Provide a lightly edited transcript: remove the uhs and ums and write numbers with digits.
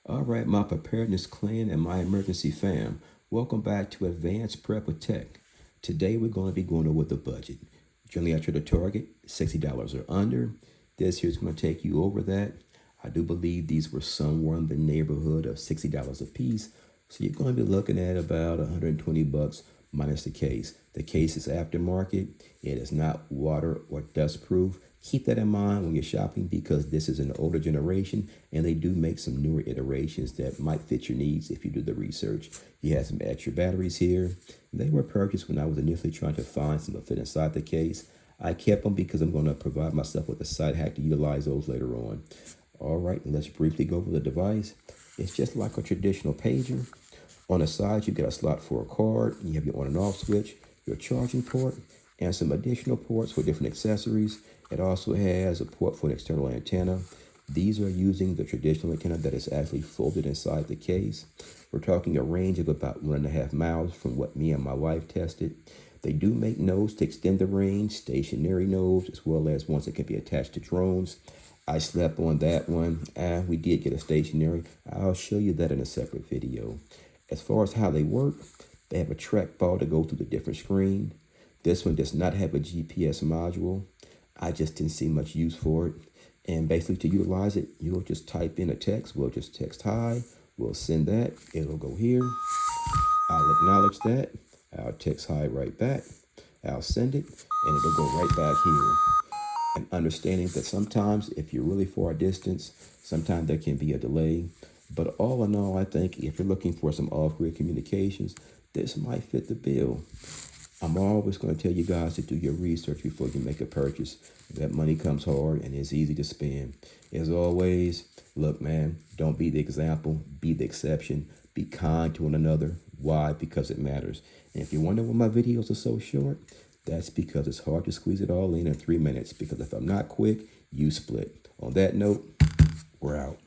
All right, my preparedness clan and my emergency fam, welcome back to Advanced Prep with Tech. Today we're going to be going over the budget. Generally, I try to target $60 or under. This here is going to take you over that. I do believe these were somewhere in the neighborhood of $60 a piece. So you're going to be looking at about 120 bucks minus the case. The case is aftermarket. It is not water or dust proof. Keep that in mind when you're shopping because this is an older generation and they do make some newer iterations that might fit your needs if you do the research. You have some extra batteries here. They were purchased when I was initially trying to find some that fit inside the case. I kept them because I'm going to provide myself with a side hack to utilize those later on. All right, let's briefly go over the device. It's just like a traditional pager. On the side, you got a slot for a card. You have your on and off switch, your charging port, and some additional ports for different accessories. It also has a port for an external antenna. These are using the traditional antenna that is actually folded inside the case. We're talking a range of about 1.5 miles from what me and my wife tested. They do make nodes to extend the range, stationary nodes, as well as ones that can be attached to drones. I slept on that one. We did get a stationary. I'll show you that in a separate video. As far as how they work, they have a trackball to go through the different screen. This one does not have a GPS module. I just didn't see much use for it. And basically to utilize it, you'll just type in a text. We'll just text hi. We'll send that. It'll go here. I'll acknowledge that. I'll text hi right back. I'll send it and it'll go right back here. And understanding that sometimes if you're really far distance, sometimes there can be a delay. But all in all, I think if you're looking for some off-grid communications, this might fit the bill. I'm always going to tell you guys to do your research before you make a purchase. That money comes hard and it's easy to spend. As always, look, man, don't be the example, be the exception. Be kind to one another. Why? Because it matters. And if you wonder why my videos are so short, that's because it's hard to squeeze it all in 3 minutes. Because if I'm not quick, you split. On that note, we're out.